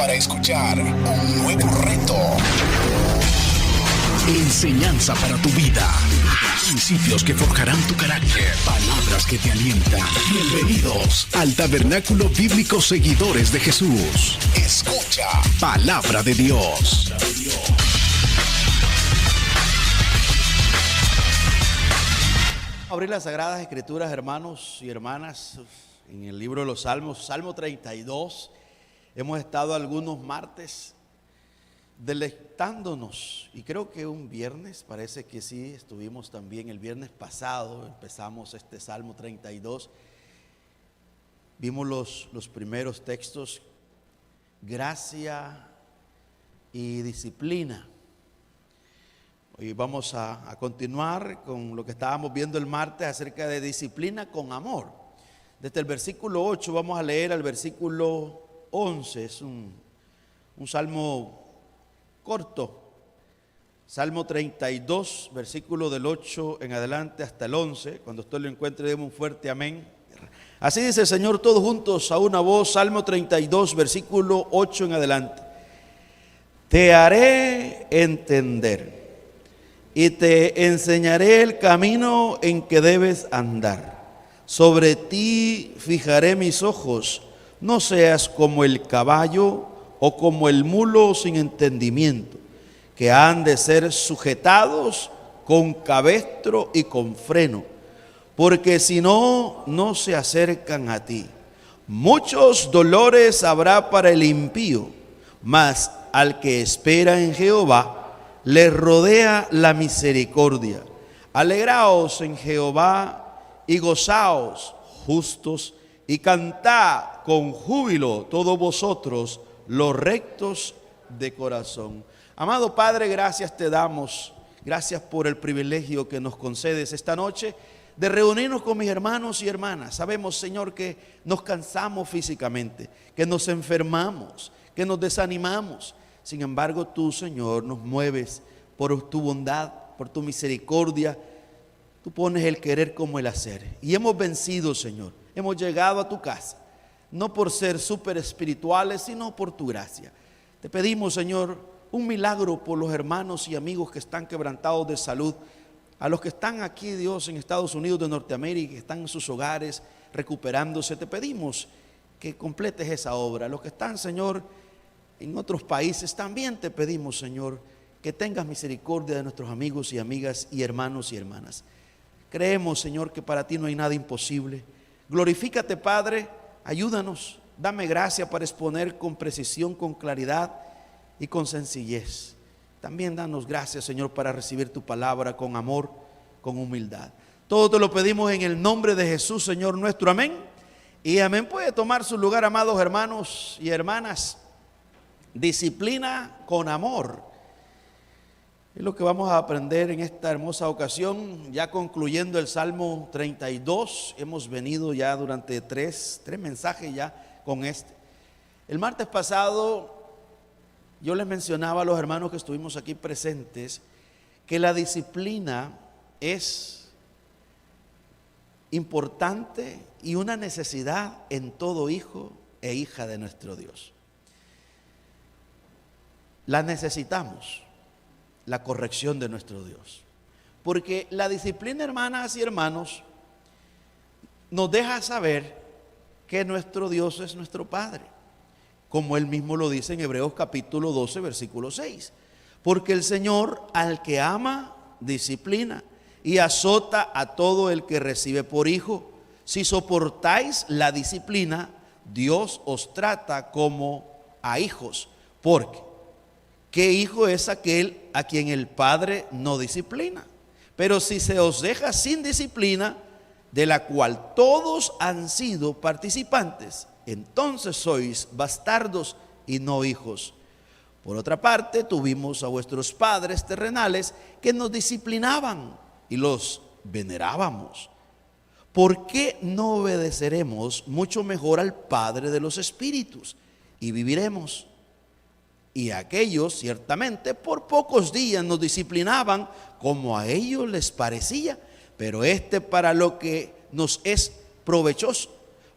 para escuchar un nuevo reto. Enseñanza para tu vida. Principios que forjarán tu carácter. Palabras que te alientan. Bienvenidos al Tabernáculo Bíblico Seguidores de Jesús. Escucha Palabra de Dios. Abrir las Sagradas Escrituras, hermanos y hermanas, en el libro de los Salmos, Salmo 32. Hemos estado algunos martes deleitándonos, y creo que un viernes, parece que sí, estuvimos también el viernes pasado, empezamos este Salmo 32, vimos los primeros textos, gracia y disciplina. Hoy vamos a continuar con lo que estábamos viendo el martes acerca de disciplina con amor. Desde el versículo 8 vamos a leer al versículo 11, es un salmo corto, Salmo 32, versículo del 8 en adelante hasta el 11. Cuando usted lo encuentre, demos un fuerte amén. Así dice el Señor, todos juntos a una voz, Salmo 32, versículo 8 en adelante. Te haré entender y te enseñaré el camino en que debes andar. Sobre ti fijaré mis ojos, no seas como el caballo o como el mulo sin entendimiento, que han de ser sujetados con cabestro y con freno, porque si no, no se acercan a ti. Muchos dolores habrá para el impío, mas al que espera en Jehová, le rodea la misericordia. Alegraos en Jehová y gozaos, justos, y cantad con júbilo todos vosotros, los rectos de corazón. Amado Padre, gracias te damos. Gracias por el privilegio que nos concedes esta noche de reunirnos con mis hermanos y hermanas. Sabemos, Señor, que nos cansamos físicamente, que nos enfermamos, que nos desanimamos. Sin embargo, tú, Señor, nos mueves por tu bondad, por tu misericordia. Tú pones el querer como el hacer. Y hemos vencido, Señor. Hemos llegado a tu casa. No por ser súper espirituales, sino por tu gracia. Te pedimos, Señor, un milagro por los hermanos y amigos que están quebrantados de salud, a los que están aquí, Dios, en Estados Unidos de Norteamérica, que están en sus hogares recuperándose. Te pedimos que completes esa obra. Los que están, Señor, en otros países, también te pedimos, Señor, que tengas misericordia de nuestros amigos y amigas y hermanos y hermanas. Creemos, Señor, que para ti no hay nada imposible. Glorifícate, Padre. Ayúdanos, dame gracia para exponer con precisión, con claridad y con sencillez. También danos gracias, Señor, para recibir tu palabra con amor, con humildad. Todo te lo pedimos en el nombre de Jesús, Señor nuestro. Amén. Y amén. Puede tomar su lugar, amados hermanos y hermanas. Disciplina con amor. Es lo que vamos a aprender en esta hermosa ocasión, ya concluyendo el Salmo 32. Hemos venido ya durante tres mensajes ya con este. El martes pasado yo les mencionaba a los hermanos que estuvimos aquí presentes que la disciplina es importante y una necesidad en todo hijo e hija de nuestro Dios. La necesitamos. La corrección de nuestro Dios, porque la disciplina, hermanas y hermanos, nos deja saber que nuestro Dios es nuestro Padre, como Él mismo lo dice en Hebreos capítulo 12 versículo 6, porque el Señor al que ama disciplina y azota a todo el que recibe por hijo. Si soportáis la disciplina, Dios os trata como a hijos, porque ¿qué hijo es aquel a quien el Padre no disciplina? Pero si se os deja sin disciplina, de la cual todos han sido participantes, entonces sois bastardos y no hijos. Por otra parte, tuvimos a vuestros padres terrenales que nos disciplinaban y los venerábamos. ¿Por qué no obedeceremos mucho mejor al Padre de los espíritus y viviremos? Y aquellos ciertamente por pocos días nos disciplinaban como a ellos les parecía, pero para lo que nos es provechoso,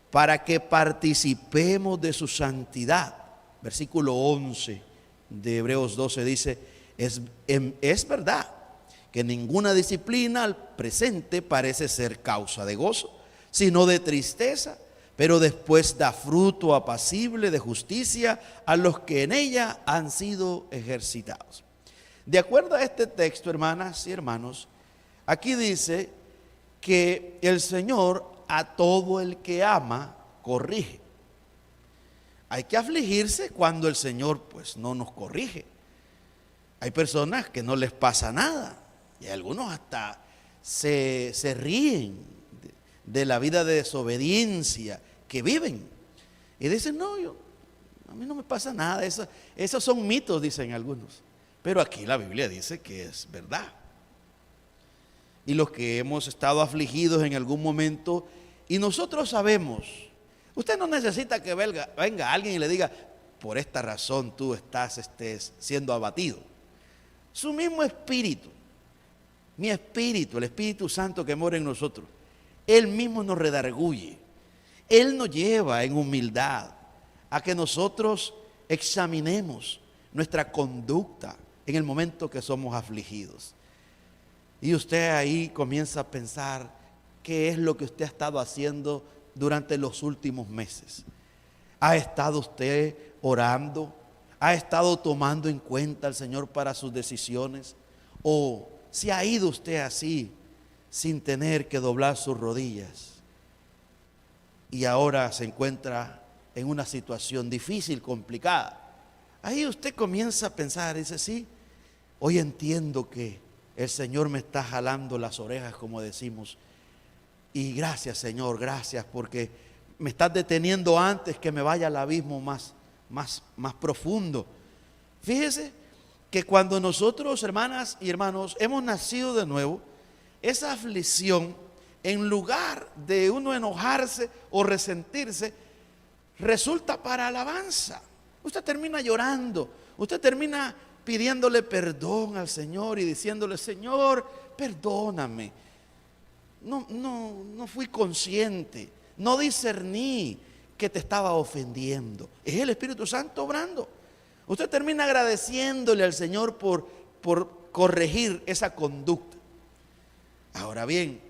para que participemos de su santidad. versículo 11 de Hebreos 12 dice, es verdad que ninguna disciplina al presente parece ser causa de gozo, sino de tristeza, pero después da fruto apacible de justicia a los que en ella han sido ejercitados. De acuerdo a este texto, hermanas y hermanos, aquí dice que el Señor a todo el que ama corrige. Hay que afligirse cuando el Señor pues no nos corrige. Hay personas que no les pasa nada y algunos hasta se ríen de la vida de desobediencia que viven y dicen, no, a mí no me pasa nada, esos son mitos, dicen algunos, pero aquí la Biblia dice que es verdad. Y los que hemos estado afligidos en algún momento y nosotros sabemos, usted no necesita que venga alguien y le diga, por esta razón tú estás siendo abatido. Su mismo espíritu, mi espíritu, el Espíritu Santo que mora en nosotros, Él mismo nos redarguye. Él nos lleva en humildad a que nosotros examinemos nuestra conducta en el momento que somos afligidos. Y usted ahí comienza a pensar qué es lo que usted ha estado haciendo durante los últimos meses. ¿Ha estado usted orando? ¿Ha estado tomando en cuenta al Señor para sus decisiones? ¿O se ha ido usted así sin tener que doblar sus rodillas? Y ahora se encuentra en una situación difícil, complicada. Ahí usted comienza a pensar, dice, sí, hoy entiendo que el Señor me está jalando las orejas, como decimos. Y gracias, Señor, gracias, porque me estás deteniendo antes que me vaya al abismo más profundo. Fíjese que cuando nosotros, hermanas y hermanos, hemos nacido de nuevo, esa aflicción, en lugar de uno enojarse o resentirse, resulta para alabanza. Usted termina llorando, usted termina pidiéndole perdón al Señor y diciéndole, Señor, perdóname. No fui consciente, no discerní que te estaba ofendiendo. Es el Espíritu Santo obrando. Usted termina agradeciéndole al Señor por corregir esa conducta. Ahora bien,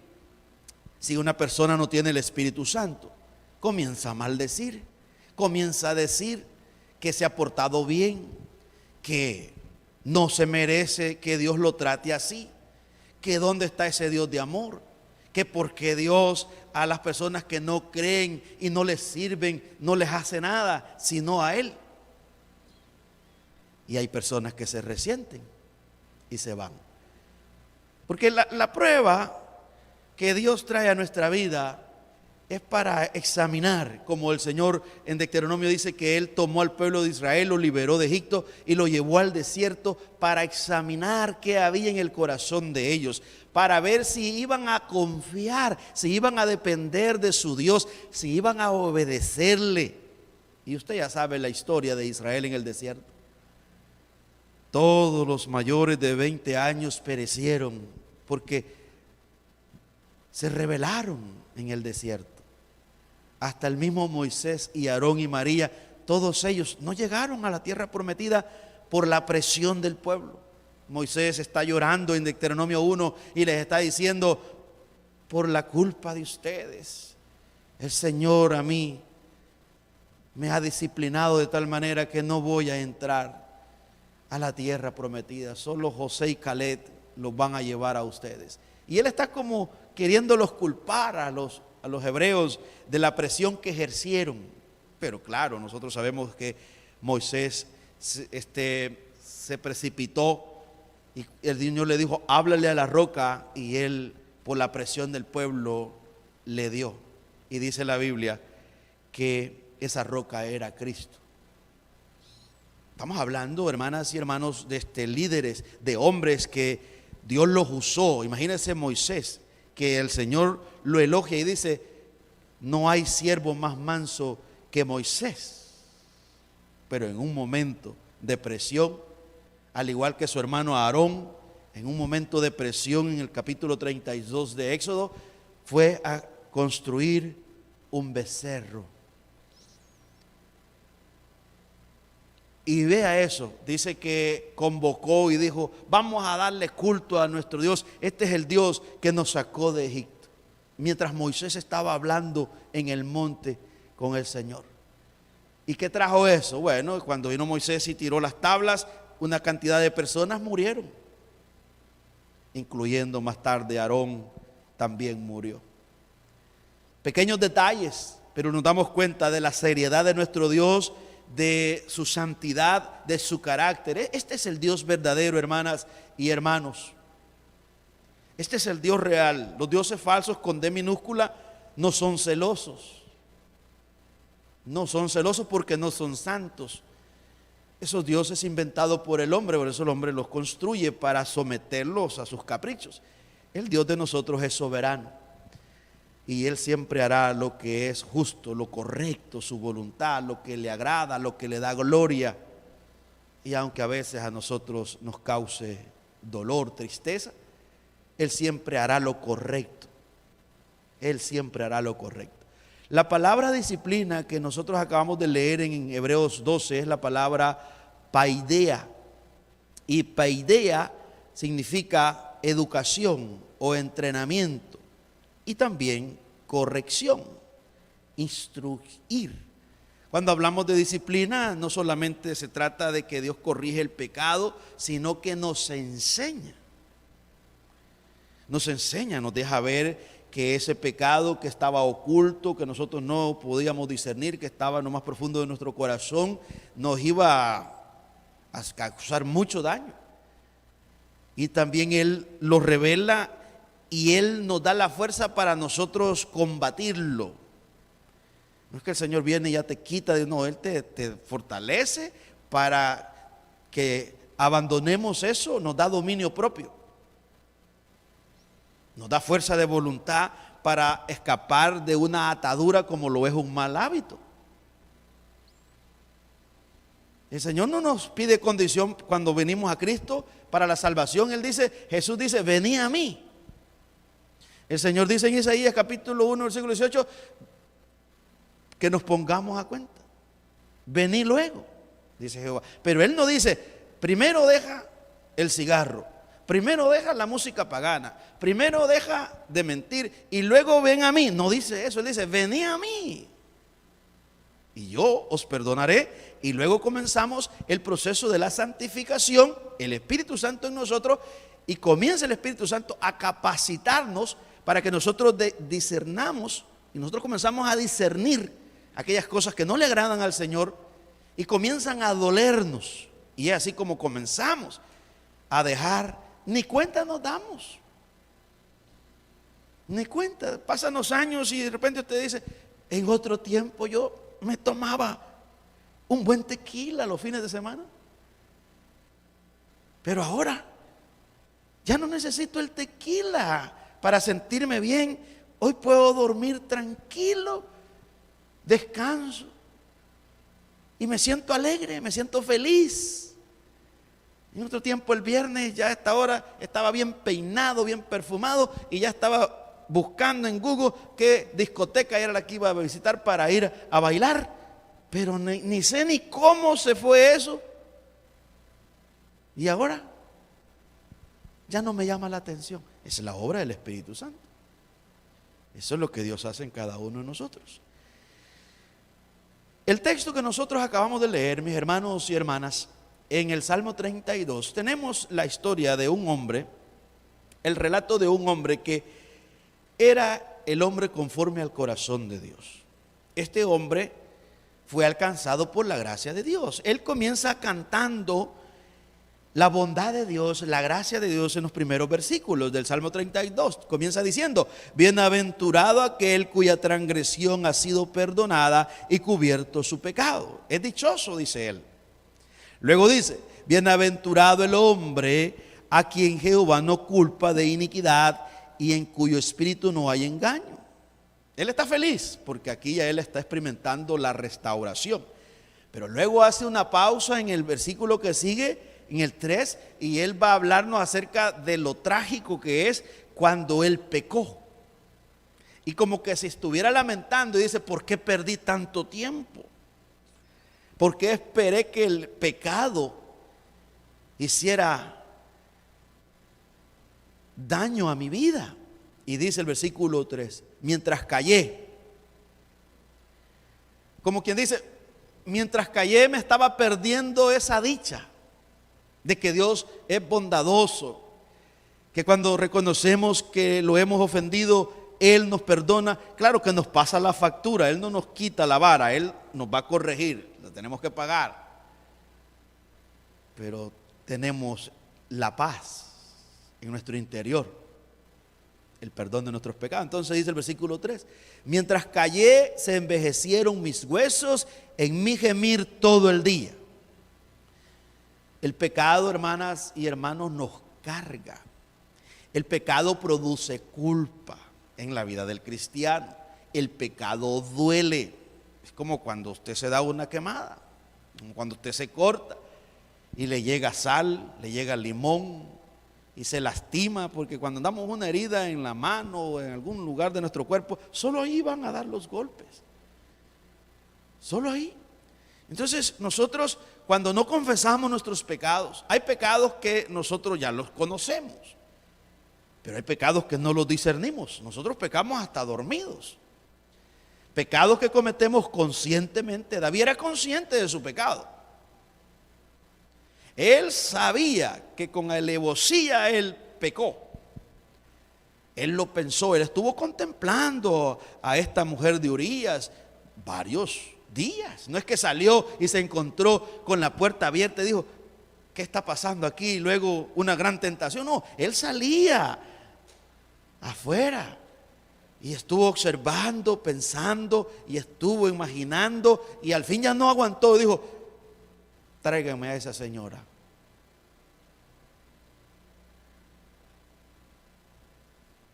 si una persona no tiene el Espíritu Santo, comienza a maldecir, comienza a decir que se ha portado bien, que no se merece que Dios lo trate así, que dónde está ese Dios de amor, que porque Dios a las personas que no creen y no les sirven, no les hace nada, sino a Él. Y hay personas que se resienten y se van. Porque la prueba que Dios trae a nuestra vida es para examinar, como el Señor en Deuteronomio dice que Él tomó al pueblo de Israel, lo liberó de Egipto y lo llevó al desierto para examinar qué había en el corazón de ellos, para ver si iban a confiar, si iban a depender de su Dios, si iban a obedecerle. Y usted ya sabe la historia de Israel en el desierto. Todos los mayores de 20 años perecieron porque se rebelaron en el desierto. Hasta el mismo Moisés y Aarón y María, todos ellos no llegaron a la tierra prometida por la presión del pueblo. Moisés está llorando en Deuteronomio 1 y les está diciendo, por la culpa de ustedes, el Señor a mí me ha disciplinado de tal manera que no voy a entrar a la tierra prometida. Solo José y Caleb los van a llevar a ustedes. Y él está como queriéndolos culpar a los hebreos de la presión que ejercieron. Pero claro, nosotros sabemos que Moisés se precipitó y el Señor le dijo, háblale a la roca, y él por la presión del pueblo le dio. Y dice la Biblia que esa roca era Cristo. Estamos hablando, hermanas y hermanos, de líderes, de hombres que Dios los usó. Imagínense Moisés, que el Señor lo elogia y dice, no hay siervo más manso que Moisés. Pero en un momento de presión, al igual que su hermano Aarón, en un momento de presión en el capítulo 32 de Éxodo, fue a construir un becerro. Y vea eso, dice que convocó y dijo, vamos a darle culto a nuestro Dios. Este es el Dios que nos sacó de Egipto. Mientras Moisés estaba hablando en el monte con el Señor. ¿Y qué trajo eso? Bueno, cuando vino Moisés y tiró las tablas, una cantidad de personas murieron, incluyendo más tarde Aarón también murió. Pequeños detalles, pero nos damos cuenta de la seriedad de nuestro Dios, de su santidad, de su carácter. Este es el Dios verdadero, hermanas y hermanos. Este es el Dios real. Los dioses falsos con D minúscula no son celosos. No son celosos porque no son santos. Esos dioses inventados por el hombre, por eso el hombre los construye para someterlos a sus caprichos. El Dios de nosotros es soberano y Él siempre hará lo que es justo, lo correcto, su voluntad, lo que le agrada, lo que le da gloria. Y aunque a veces a nosotros nos cause dolor, tristeza, Él siempre hará lo correcto. Él siempre hará lo correcto. La palabra disciplina que nosotros acabamos de leer en Hebreos 12 es la palabra paideia. Y paideia significa educación o entrenamiento. Y también corrección, instruir. Cuando hablamos de disciplina, no solamente se trata de que Dios corrige el pecado, sino que nos enseña. Nos enseña, nos deja ver que ese pecado que estaba oculto, que nosotros no podíamos discernir, que estaba en lo más profundo de nuestro corazón, nos iba a causar mucho daño. Y también Él lo revela y Él nos da la fuerza para nosotros combatirlo. No es que el Señor viene y ya te quita, no, Él te fortalece para que abandonemos eso, nos da dominio propio. Nos da fuerza de voluntad para escapar de una atadura como lo es un mal hábito. El Señor no nos pide condición cuando venimos a Cristo para la salvación. Jesús dice, venid a mí. El Señor dice en Isaías capítulo 1, versículo 18, que nos pongamos a cuenta. Venid luego, dice Jehová. Pero Él no dice, primero deja el cigarro, primero deja la música pagana, primero deja de mentir y luego ven a mí. No dice eso, Él dice, venid a mí y yo os perdonaré. Y luego comenzamos el proceso de la santificación, el Espíritu Santo en nosotros, y comienza el Espíritu Santo a capacitarnos para que nosotros discernamos, y nosotros comenzamos a discernir aquellas cosas que no le agradan al Señor y comienzan a dolernos. Y es así como comenzamos a dejar, ni cuenta nos damos. Ni cuenta, pasan los años y de repente usted dice, en otro tiempo yo me tomaba un buen tequila los fines de semana, pero ahora ya no necesito el tequila para sentirme bien. Hoy puedo dormir tranquilo, descanso y me siento alegre, me siento feliz. En otro tiempo el viernes ya a esta hora estaba bien peinado, bien perfumado y ya estaba buscando en Google qué discoteca era la que iba a visitar para ir a bailar, pero ni sé ni cómo se fue eso. Y ahora ya no me llama la atención. Es la obra del Espíritu Santo. Eso es lo que Dios hace en cada uno de nosotros. El texto que nosotros acabamos de leer, mis hermanos y hermanas, en el Salmo 32, tenemos la historia de un hombre, el relato de un hombre que era el hombre conforme al corazón de Dios. Este hombre fue alcanzado por la gracia de Dios. Él comienza cantando la bondad de Dios, la gracia de Dios en los primeros versículos del Salmo 32. Comienza diciendo, bienaventurado aquel cuya transgresión ha sido perdonada y cubierto su pecado. Es dichoso, dice él. Luego dice, bienaventurado el hombre a quien Jehová no culpa de iniquidad y en cuyo espíritu no hay engaño. Él está feliz porque aquí ya él está experimentando la restauración. Pero luego hace una pausa en el versículo que sigue, en el 3, y él va a hablarnos acerca de lo trágico que es cuando él pecó. Y como que se estuviera lamentando y dice, ¿por qué perdí tanto tiempo? ¿Por qué esperé que el pecado hiciera daño a mi vida? Y dice el versículo 3, mientras callé. Como quien dice, mientras callé me estaba perdiendo esa dicha de que Dios es bondadoso, que cuando reconocemos que lo hemos ofendido, Él nos perdona. Claro que nos pasa la factura, Él no nos quita la vara, Él nos va a corregir, la tenemos que pagar. Pero tenemos la paz en nuestro interior, el perdón de nuestros pecados. Entonces dice el versículo 3, mientras callé se envejecieron mis huesos en mi gemir todo el día. El pecado, hermanas y hermanos, nos carga. El pecado produce culpa en la vida del cristiano. El pecado duele. Es como cuando usted se da una quemada, como cuando usted se corta y le llega sal, le llega limón y se lastima, porque cuando damos una herida en la mano o en algún lugar de nuestro cuerpo, solo ahí van a dar los golpes. Solo ahí. Entonces nosotros, cuando no confesamos nuestros pecados, hay pecados que nosotros ya los conocemos, pero hay pecados que no los discernimos. Nosotros pecamos hasta dormidos. Pecados que cometemos conscientemente. David era consciente de su pecado. Él sabía que con alevosía él pecó. Él lo pensó, él estuvo contemplando a esta mujer de Urías varios días. No es que salió y se encontró con la puerta abierta y dijo, ¿qué está pasando aquí? Y luego una gran tentación. No, él salía afuera y estuvo observando, pensando y estuvo imaginando, y al fin ya no aguantó y dijo, tráigame a esa señora.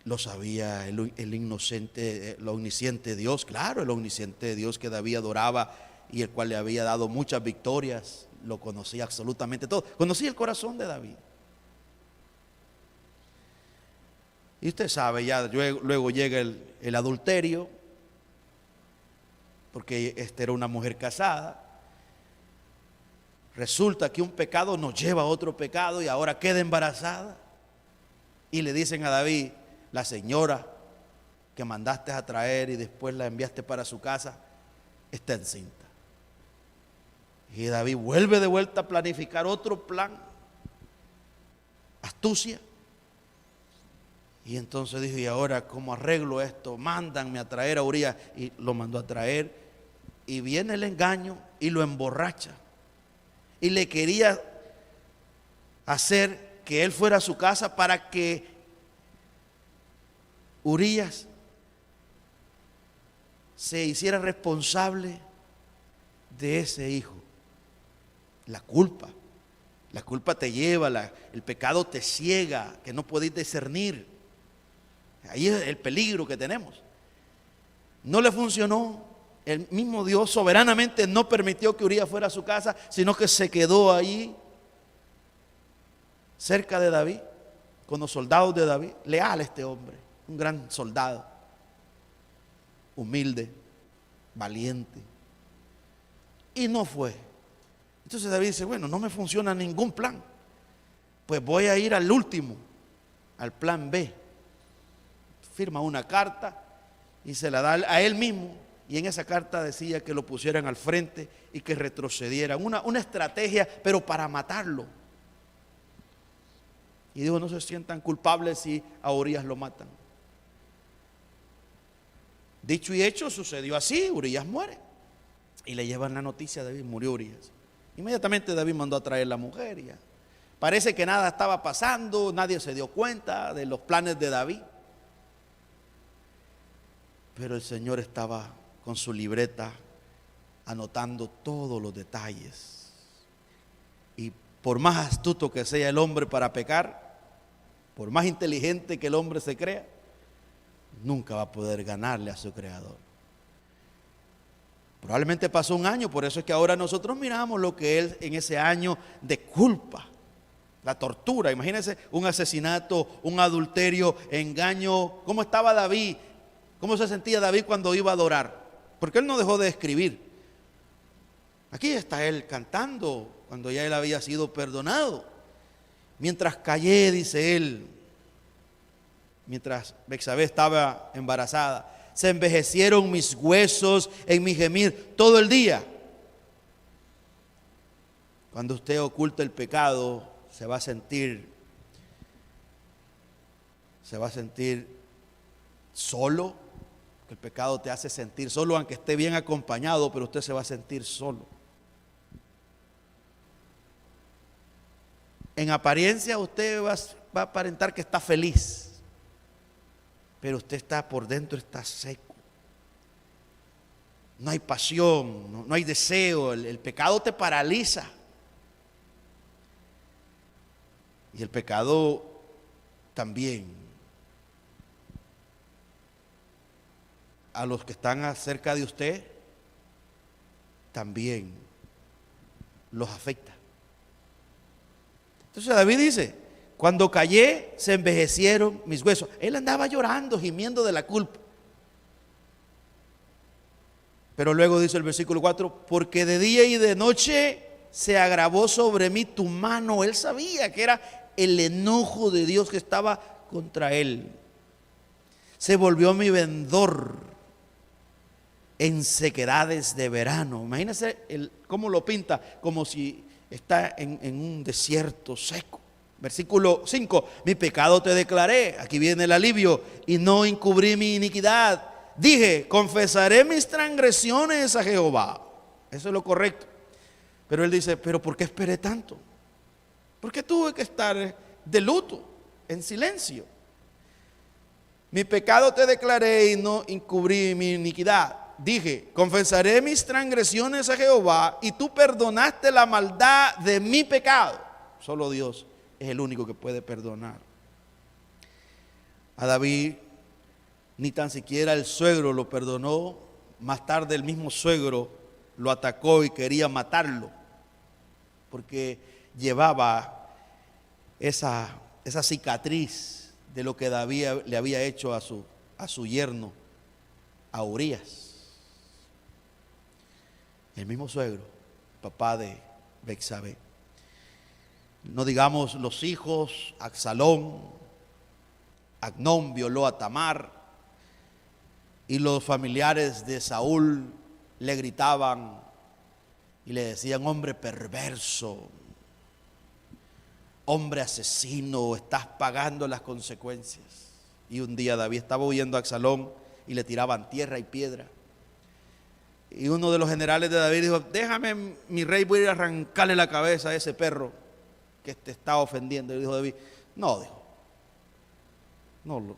Lo sabía el inocente, el omnisciente Dios, claro, el omnisciente Dios que David adoraba y el cual le había dado muchas victorias. Lo conocía absolutamente todo, conocía el corazón de David. Y usted sabe, ya luego llega el adulterio, porque esta era una mujer casada. Resulta que un pecado nos lleva a otro pecado y ahora queda embarazada. Y le dicen a David, la señora que mandaste a traer y después la enviaste para su casa, está encinta. Y David vuelve de vuelta a planificar otro plan, astucia. Y entonces dijo, ¿y ahora cómo arreglo esto? Mándanme a traer a Urías. Y lo mandó a traer. Y viene el engaño y lo emborracha. Y le quería hacer que él fuera a su casa para que Urías se hiciera responsable de ese hijo. La culpa te lleva, el pecado te ciega, que no podéis discernir. Ahí es el peligro que tenemos. No le funcionó. El mismo Dios soberanamente no permitió que Urías fuera a su casa, sino que se quedó ahí cerca de David, con los soldados de David. Leal este hombre, un gran soldado, humilde, valiente. Y no fue. Entonces David dice, bueno, no me funciona ningún plan, pues voy a ir al último, al plan B. Firma una carta y se la da a él mismo, y en esa carta decía que lo pusieran al frente y que retrocedieran, una estrategia, pero para matarlo. Y dijo, no se sientan culpables si a Urías lo matan. Dicho y hecho, sucedió así. Urías muere y le llevan la noticia a David, murió Urías. Inmediatamente David mandó a traer la mujer y ya. Parece que nada estaba pasando, nadie se dio cuenta de los planes de David. Pero el Señor estaba con su libreta anotando todos los detalles. Y por más astuto que sea el hombre para pecar, por más inteligente que el hombre se crea, nunca va a poder ganarle a su creador. Probablemente pasó un año, por eso es que ahora nosotros miramos lo que él en ese año de culpa, la tortura. Imagínense un asesinato, un adulterio, engaño. ¿Cómo estaba David? ¿Cómo se sentía David cuando iba a adorar? Porque él no dejó de escribir. Aquí está él cantando cuando ya él había sido perdonado. Mientras callé, dice él, mientras Betsabé estaba embarazada, se envejecieron mis huesos en mi gemir todo el día. Cuando usted oculta el pecado, se va a sentir solo. El pecado te hace sentir solo, aunque esté bien acompañado, pero usted se va a sentir solo. En apariencia usted va a aparentar que está feliz, pero usted está por dentro, está seco. No hay pasión, no hay deseo, el pecado te paraliza. Y el pecado también, a los que están cerca de usted, también los afecta. Entonces David dice, cuando callé se envejecieron mis huesos. Él andaba llorando, gimiendo de la culpa. Pero luego dice el versículo 4, porque de día y de noche se agravó sobre mí tu mano. Él sabía que era el enojo de Dios que estaba contra él. Se volvió mi vendor en sequedades de verano. Imagínense cómo lo pinta, como si está en un desierto seco. Versículo 5, mi pecado te declaré, aquí viene el alivio, y no encubrí mi iniquidad. Dije, confesaré mis transgresiones a Jehová. Eso es lo correcto. Pero él dice, pero ¿por qué esperé tanto? ¿Por qué tuve que estar de luto, en silencio? Mi pecado te declaré y no encubrí mi iniquidad. Dije, confesaré mis transgresiones a Jehová y tú perdonaste la maldad de mi pecado. Solo Dios es el único que puede perdonar. A David ni tan siquiera el suegro lo perdonó. Más tarde el mismo suegro lo atacó y quería matarlo, porque llevaba esa cicatriz de lo que David le había hecho a su yerno, a Urías. El mismo suegro, papá de Betsabé. No digamos los hijos, Absalón, Amnón violó a Tamar, y los familiares de Saúl le gritaban y le decían, hombre perverso, hombre asesino, estás pagando las consecuencias. Y un día David estaba huyendo a Absalón y le tiraban tierra y piedra. Y uno de los generales de David dijo, déjame, mi rey, voy a ir a arrancarle la cabeza a ese perro que te está ofendiendo. Y dijo David, no, dijo, no,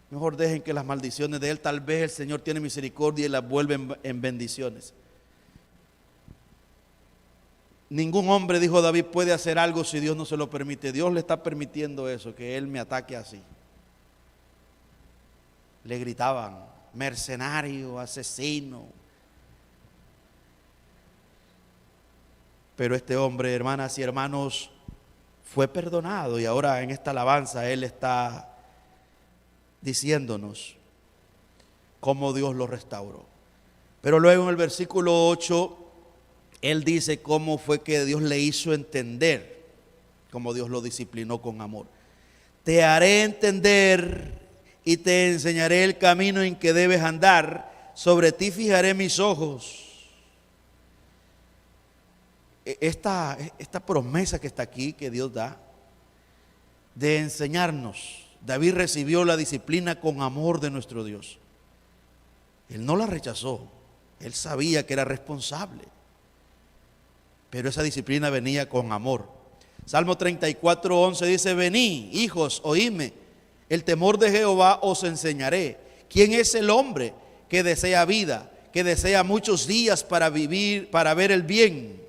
mejor dejen que las maldiciones de él, tal vez el Señor tiene misericordia y las vuelve en bendiciones. Ningún hombre, dijo David, puede hacer algo si Dios no se lo permite. Dios le está permitiendo eso, que él me ataque así. Le gritaban, mercenario, asesino. Pero este hombre, hermanas y hermanos, fue perdonado, y ahora en esta alabanza él está diciéndonos cómo Dios lo restauró. Pero luego en el versículo 8 él dice cómo fue que Dios le hizo entender, cómo Dios lo disciplinó con amor. Te haré entender y te enseñaré el camino en que debes andar, sobre ti fijaré mis ojos. Esta promesa que está aquí, que Dios da, de enseñarnos. David recibió la disciplina con amor de nuestro Dios. Él no la rechazó, él sabía que era responsable, pero esa disciplina venía con amor. Salmo 34:11 dice, vení, hijos, oídme, el temor de Jehová os enseñaré. ¿Quién es el hombre que desea vida, que desea muchos días para vivir, para ver el bien?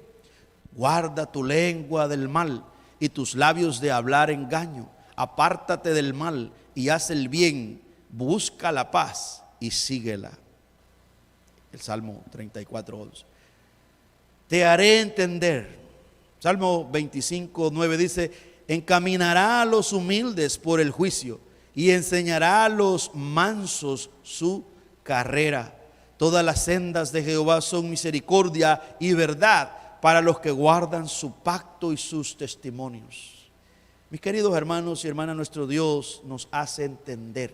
Guarda tu lengua del mal y tus labios de hablar engaño. Apártate del mal y haz el bien, busca la paz y síguela. El Salmo 34:11. Te haré entender. Salmo 25:9 dice, encaminará a los humildes por el juicio y enseñará a los mansos su carrera. Todas las sendas de Jehová son misericordia y verdad para los que guardan su pacto y sus testimonios. Mis queridos hermanos y hermanas, nuestro Dios nos hace entender.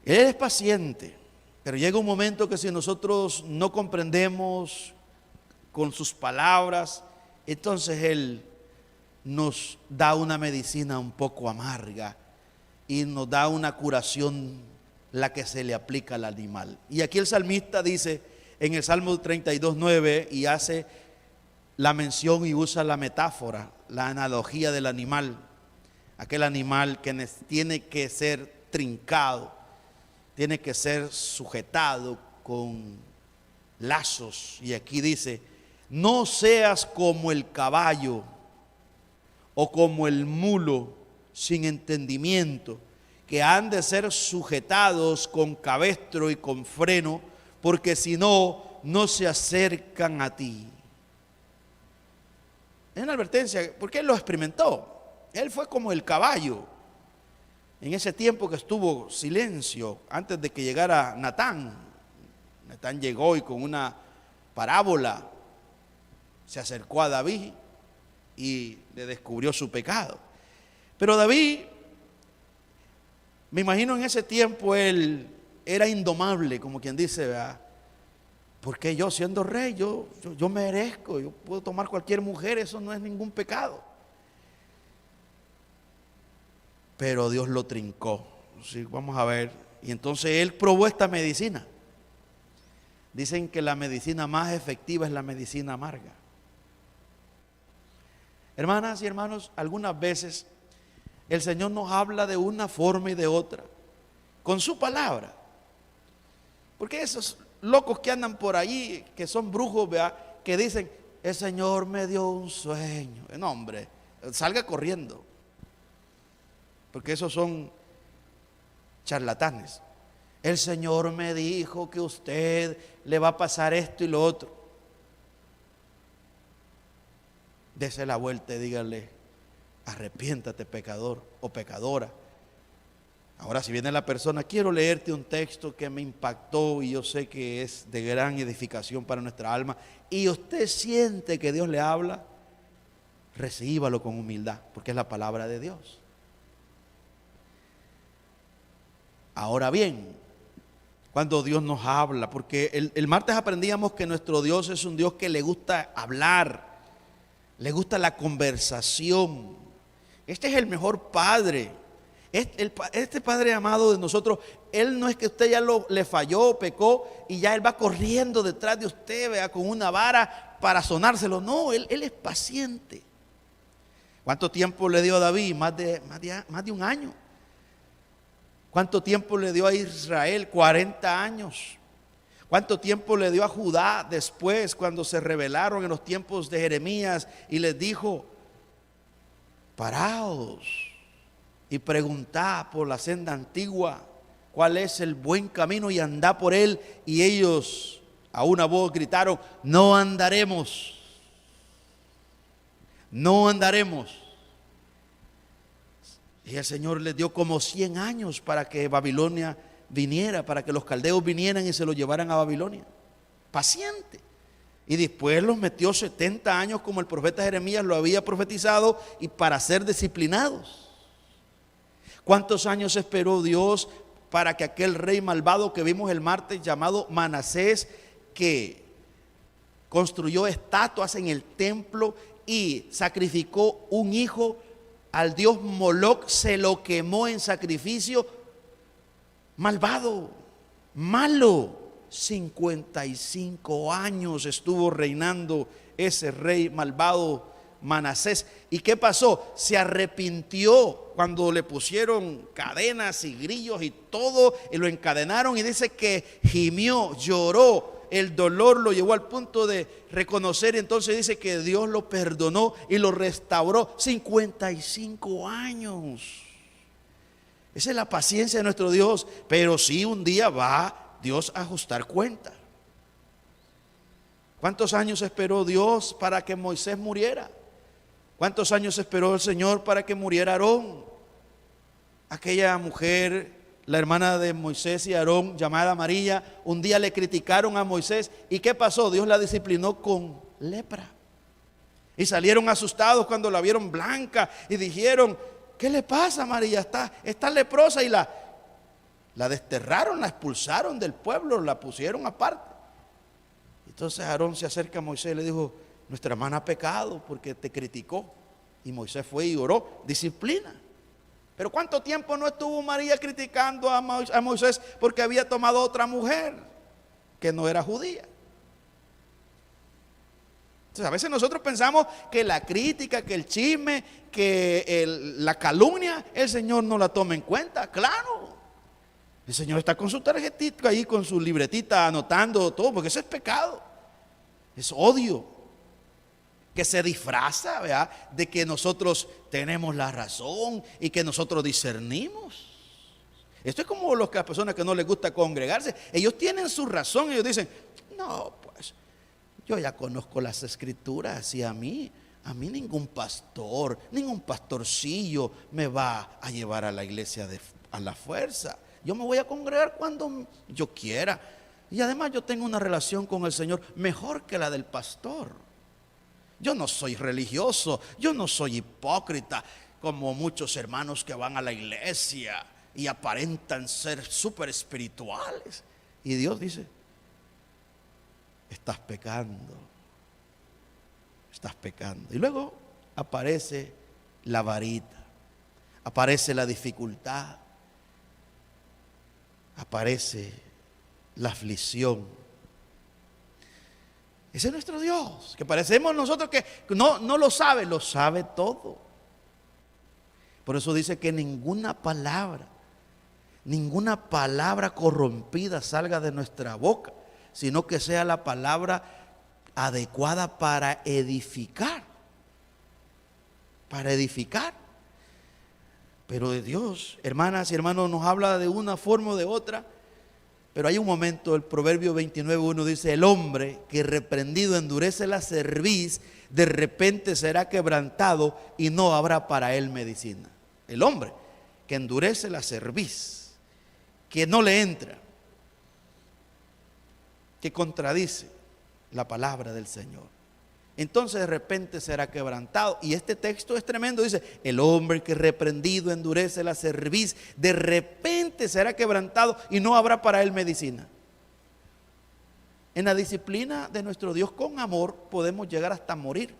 Él es paciente, pero llega un momento que si nosotros no comprendemos con sus palabras, entonces Él nos da una medicina un poco amarga y nos da una curación, la que se le aplica al animal. Y aquí el salmista dice en el Salmo 32:9, y hace la mención y usa la metáfora, la analogía del animal, aquel animal que tiene que ser trincado, tiene que ser sujetado con lazos. Y aquí dice: no seas como el caballo o como el mulo sin entendimiento, que han de ser sujetados con cabestro y con freno, porque si no, no se acercan a ti. Es una advertencia, porque él lo experimentó. Él fue como el caballo en ese tiempo que estuvo silencio antes de que llegara Natán. Natán llegó y con una parábola se acercó a David y le descubrió su pecado. Pero David, me imagino en ese tiempo él era indomable, como quien dice, ¿verdad? Porque yo siendo rey, yo merezco, yo puedo tomar cualquier mujer, eso no es ningún pecado. Pero Dios lo trincó. Sí, vamos a ver. Y entonces él probó esta medicina. Dicen que la medicina más efectiva es la medicina amarga. Hermanas y hermanos, algunas veces el Señor nos habla de una forma y de otra, con su palabra. Porque esos locos que andan por ahí, que son brujos, ¿verdad?, que dicen: el Señor me dio un sueño. No, hombre, salga corriendo. Porque esos son charlatanes. El Señor me dijo que usted le va a pasar esto y lo otro. Dese la vuelta y dígale: arrepiéntate, pecador o pecadora. Ahora, si viene la persona: quiero leerte un texto que me impactó y yo sé que es de gran edificación para nuestra alma, y usted siente que Dios le habla, recíbalo con humildad, porque es la palabra de Dios. Ahora bien, cuando Dios nos habla, porque el martes aprendíamos que nuestro Dios es un Dios que le gusta hablar, le gusta la conversación. Este es el mejor padre. Este Padre amado de nosotros, Él no es que usted ya le falló, pecó y ya Él va corriendo detrás de usted, vea, con una vara para sonárselo. No, Él es paciente. ¿Cuánto tiempo le dio a David? Más de un año. ¿Cuánto tiempo le dio a Israel? 40 años. ¿Cuánto tiempo le dio a Judá después, cuando se rebelaron en los tiempos de Jeremías y les dijo: paraos y preguntad por la senda antigua cuál es el buen camino y andad por él? Y ellos a una voz gritaron: no andaremos, no andaremos. Y el Señor les dio como 100 años para que Babilonia viniera, para que los caldeos vinieran y se lo llevaran a Babilonia. Paciente. Y después los metió 70 años, como el profeta Jeremías lo había profetizado, y para ser disciplinados. ¿Cuántos años esperó Dios para que aquel rey malvado que vimos el martes, llamado Manasés, que construyó estatuas en el templo y sacrificó un hijo al dios Moloc, se lo quemó en sacrificio? Malvado, malo. 55 años estuvo reinando ese rey malvado Manasés. ¿Y qué pasó? Se arrepintió cuando le pusieron cadenas y grillos y todo, y lo encadenaron, y dice que gimió, lloró. El dolor lo llevó al punto de reconocer, y entonces dice que Dios lo perdonó y lo restauró. 55 años. Esa es la paciencia de nuestro Dios. Pero sí, un día va Dios a ajustar cuenta. ¿Cuántos años esperó Dios para que Moisés muriera? ¿Cuántos años esperó el Señor para que muriera Aarón? Aquella mujer la hermana de Moisés y Aarón, llamada María, un día le criticaron a Moisés. ¿Y qué pasó? Dios la disciplinó con lepra. Y salieron asustados cuando la vieron blanca y dijeron: ¿qué le pasa, María? Está leprosa. Y la desterraron, la expulsaron del pueblo, la pusieron aparte. Entonces Aarón se acerca a Moisés y le dijo: nuestra hermana ha pecado porque te criticó. Y Moisés fue y oró: disciplina. Pero ¿cuánto tiempo no estuvo María criticando a Moisés porque había tomado otra mujer que no era judía? Entonces a veces nosotros pensamos que la crítica, que el chisme, que la calumnia, el Señor no la toma en cuenta. Claro, el Señor está con su tarjetita ahí, con su libretita, anotando todo, porque eso es pecado, es odio, que se disfraza, ¿verdad?, de que nosotros tenemos la razón y que nosotros discernimos. Esto es como las personas que no les gusta congregarse. Ellos tienen su razón, ellos dicen: no, pues yo ya conozco las escrituras y a mí ningún pastor, ningún pastorcillo me va a llevar a la iglesia a la fuerza. Yo me voy a congregar cuando yo quiera. Y además yo tengo una relación con el Señor mejor que la del pastor. Yo no soy religioso, yo no soy hipócrita como muchos hermanos que van a la iglesia y aparentan ser súper espirituales. Y Dios dice: estás pecando, estás pecando. Y luego aparece la varita, aparece la dificultad, aparece la aflicción. Ese es nuestro Dios, que parecemos nosotros que no lo sabe todo. Por eso dice que ninguna palabra corrompida salga de nuestra boca, sino que sea la palabra adecuada para edificar. Para edificar. Pero de Dios, hermanas y hermanos, nos habla de una forma o de otra. Pero hay un momento, el Proverbio 29:1 dice: el hombre que reprendido endurece la cerviz, de repente será quebrantado y no habrá para él medicina. El hombre que endurece la cerviz, que no le entra, que contradice la palabra del Señor, entonces de repente será quebrantado. Y este texto es tremendo, dice: el hombre que reprendido endurece la cerviz, de repente será quebrantado y no habrá para él medicina. En la disciplina de nuestro Dios con amor podemos llegar hasta morir.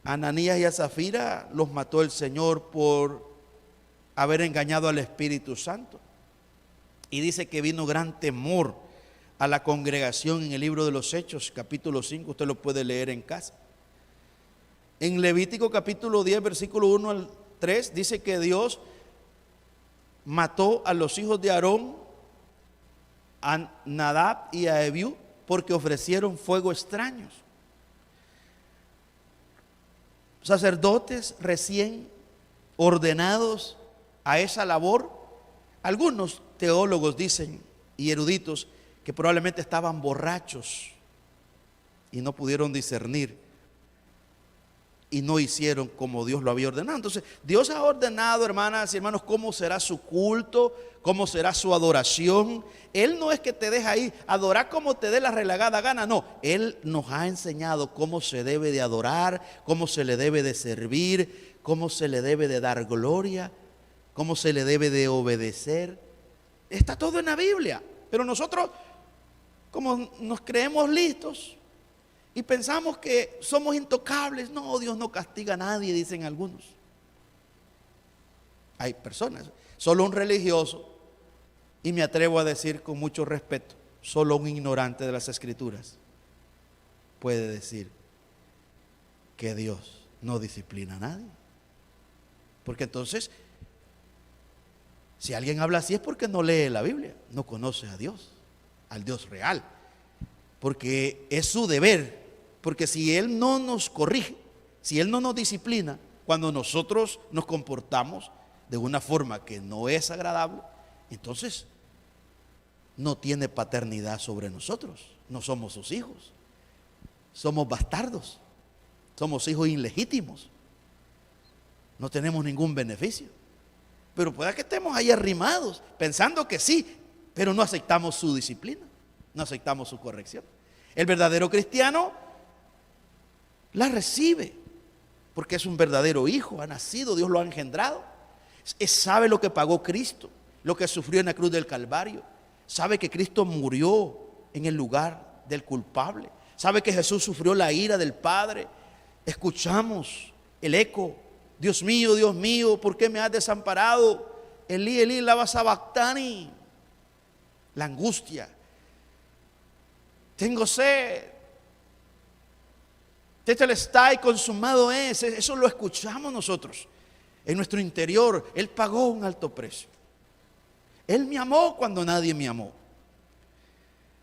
A Ananías y a Zafira los mató el Señor por haber engañado al Espíritu Santo. Y dice que vino gran temor a la congregación en el libro de los Hechos, capítulo 5, usted lo puede leer en casa. En Levítico capítulo 10, versículo 1 al 3, dice que Dios mató a los hijos de Aarón, a Nadab y a Abiú, porque ofrecieron fuego extraños. Sacerdotes recién ordenados a esa labor. Algunos teólogos dicen, y eruditos, que probablemente estaban borrachos y no pudieron discernir y no hicieron como Dios lo había ordenado. Entonces Dios ha ordenado, hermanas y hermanos, cómo será su culto, cómo será su adoración. Él no es que te deja ahí adorar como te dé la relagada gana, no. Él nos ha enseñado cómo se debe de adorar, cómo se le debe de servir, cómo se le debe de dar gloria, cómo se le debe de obedecer. Está todo en la Biblia. Pero nosotros, como nos creemos listos y pensamos que somos intocables, no, Dios no castiga a nadie, dicen algunos. Hay personas, solo un religioso, y me atrevo a decir con mucho respeto, solo un ignorante de las Escrituras puede decir que Dios no disciplina a nadie. Porque entonces, si alguien habla así es porque no lee la Biblia, no conoce a Dios, al Dios real. Porque es su deber, porque si Él no nos corrige, si Él no nos disciplina, cuando nosotros nos comportamos de una forma que no es agradable, entonces no tiene paternidad sobre nosotros, no somos sus hijos, somos bastardos, somos hijos ilegítimos, no tenemos ningún beneficio. pero pueda que estemos ahí arrimados, pensando que sí, pero no aceptamos su disciplina, no aceptamos su corrección. El verdadero cristiano la recibe, porque es un verdadero hijo, ha nacido, Dios lo ha engendrado. Sabe lo que pagó Cristo, lo que sufrió en la cruz del Calvario. Sabe que Cristo murió en el lugar del culpable. Sabe que Jesús sufrió la ira del Padre. Escuchamos el eco: Dios mío, ¿por qué me has desamparado? Elí, Elí, lama sabactani. La angustia. Tengo sed. Tetelestai, consumado es. Eso lo escuchamos nosotros en nuestro interior. Él pagó un alto precio. Él me amó cuando nadie me amó.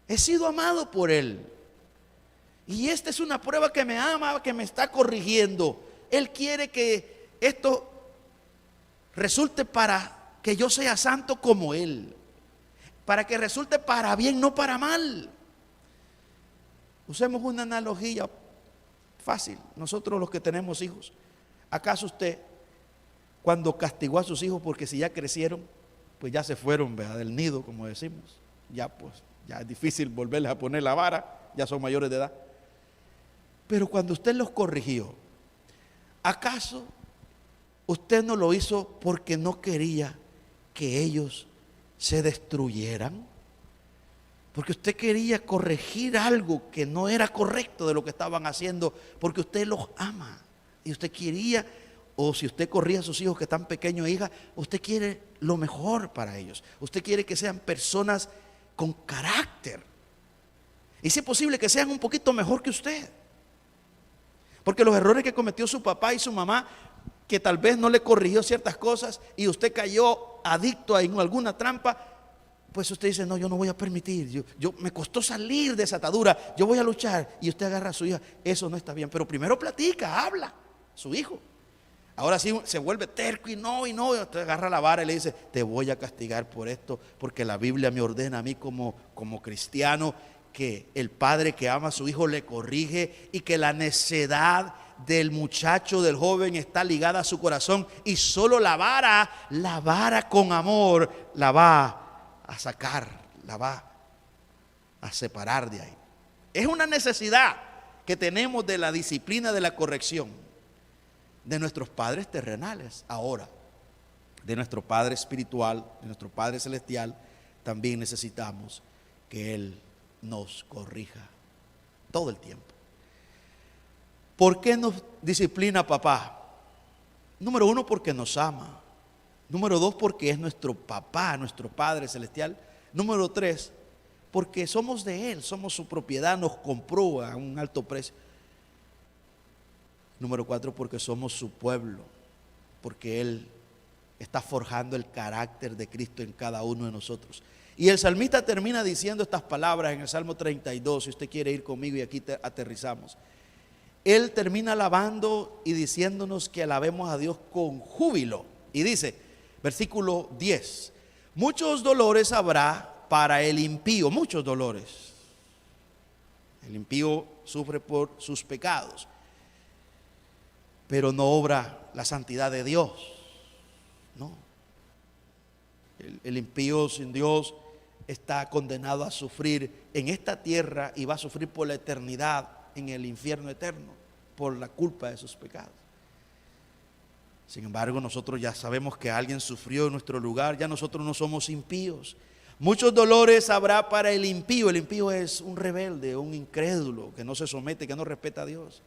He sido amado por Él. Y esta es una prueba que me ama, que me está corrigiendo. Él quiere que esto resulte para que yo sea santo como Él. Para que resulte para bien, no para mal. Usemos una analogía fácil. Nosotros los que tenemos hijos. ¿Acaso usted, cuando castigó a sus hijos porque si ya crecieron, pues ya se fueron, ¿verdad?, del nido, como decimos? Ya es difícil volverles a poner la vara, ya son mayores de edad. Pero cuando usted los corrigió, ¿acaso usted no lo hizo porque no quería que ellos se destruyeran? Porque usted quería corregir algo que no era correcto de lo que estaban haciendo, porque usted los ama. Y usted quería, o si usted corría a sus hijos que están pequeños, hija, usted quiere lo mejor para ellos. Usted quiere que sean personas con carácter. Y si es posible que sean un poquito mejor que usted. Porque los errores que cometió su papá y su mamá, que tal vez no le corrigió ciertas cosas y usted cayó adicto a alguna trampa, pues usted dice: no, yo no voy a permitir, yo me costó salir de esa atadura, yo voy a luchar. Y usted agarra a su hija. Eso no está bien, pero primero platica, habla, su hijo. Ahora sí se vuelve terco y no, usted agarra la vara y le dice: te voy a castigar por esto, porque la Biblia me ordena a mí como cristiano que el padre que ama a su hijo le corrige, y que la necedad del muchacho, del joven, está ligada a su corazón, y solo la vara con amor la va a sacar, la va a separar de ahí. Es una necesidad que tenemos de la disciplina, de la corrección de nuestros padres terrenales. Ahora, de nuestro Padre espiritual, de nuestro Padre celestial, también necesitamos que Él nos corrija todo el tiempo. ¿Por qué nos disciplina papá? Número uno, porque nos ama. Número dos, porque es nuestro papá, nuestro Padre celestial. Número tres, porque somos de Él, somos su propiedad, nos compró a un alto precio. Número cuatro, porque somos su pueblo, porque Él está forjando el carácter de Cristo en cada uno de nosotros. Y el salmista termina diciendo estas palabras en el Salmo 32, si usted quiere ir conmigo, y aquí aterrizamos. Él termina alabando y diciéndonos que alabemos a Dios con júbilo. Y dice, versículo 10, muchos dolores habrá para el impío, muchos dolores. El impío sufre por sus pecados, pero no obra la santidad de Dios. No. El impío sin Dios está condenado a sufrir en esta tierra y va a sufrir por la eternidad en el infierno eterno por la culpa de sus pecados. Sin embargo, nosotros ya sabemos que alguien sufrió en nuestro lugar, ya nosotros no somos impíos. Muchos dolores habrá para el impío. El impío es un rebelde, un incrédulo que no se somete, que no respeta a Dios.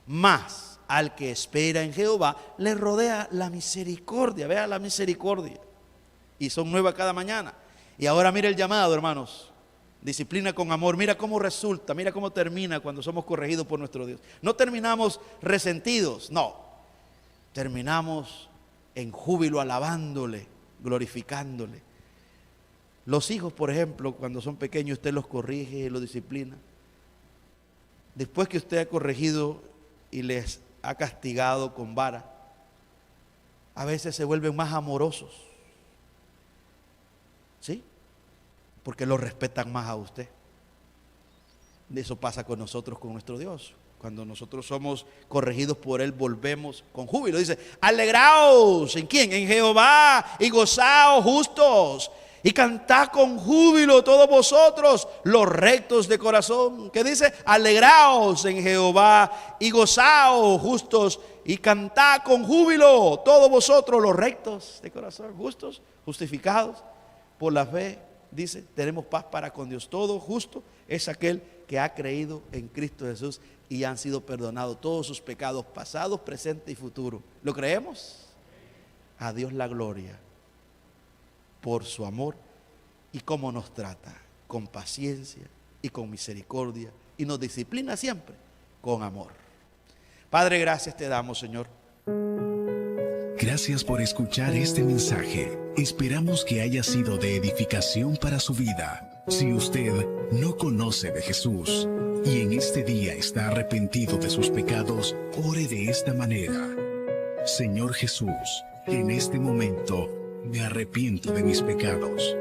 Mas al que espera en Jehová le rodea la misericordia. Vea la misericordia, y son nuevas cada mañana. Y ahora mire el llamado, hermanos. Disciplina con amor. Mira cómo resulta, mira cómo termina cuando somos corregidos por nuestro Dios. No terminamos resentidos, no. Terminamos en júbilo, alabándole, glorificándole. Los hijos, por ejemplo, cuando son pequeños, usted los corrige y los disciplina. Después que usted ha corregido y les ha castigado con vara, a veces se vuelven más amorosos. ¿Sí? Porque lo respetan más a usted. Eso pasa con nosotros, con nuestro Dios. Cuando nosotros somos corregidos por Él, volvemos con júbilo. Dice, alegraos, ¿en quién? En Jehová, y gozaos justos, y cantad con júbilo todos vosotros, los rectos de corazón. ¿Qué dice? Alegraos en Jehová, y gozaos justos, y cantad con júbilo todos vosotros, los rectos de corazón. Justos, justificados por la fe. Dice, tenemos paz para con Dios. Todo justo es aquel que ha creído en Cristo Jesús y han sido perdonados todos sus pecados pasados, presentes y futuros. ¿Lo creemos? A Dios la gloria por su amor y cómo nos trata con paciencia y con misericordia y nos disciplina siempre con amor. Padre, gracias te damos, Señor. Gracias por escuchar este mensaje. Esperamos que haya sido de edificación para su vida. Si usted no conoce de Jesús y en este día está arrepentido de sus pecados, ore de esta manera. Señor Jesús, en este momento me arrepiento de mis pecados.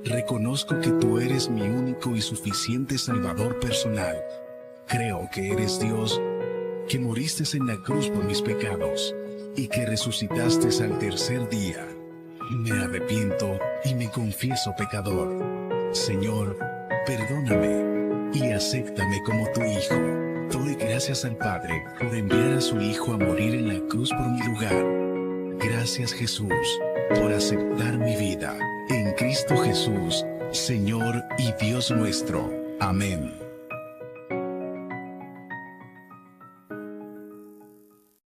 Reconozco que tú eres mi único y suficiente Salvador personal. Creo que eres Dios, que moriste en la cruz por mis pecados y que resucitaste al tercer día. Me arrepiento y me confieso pecador. Señor, perdóname y acéptame como tu Hijo. Doy gracias al Padre por enviar a su Hijo a morir en la cruz por mi lugar. Gracias, Jesús, por aceptar mi vida. En Cristo Jesús, Señor y Dios nuestro. Amén.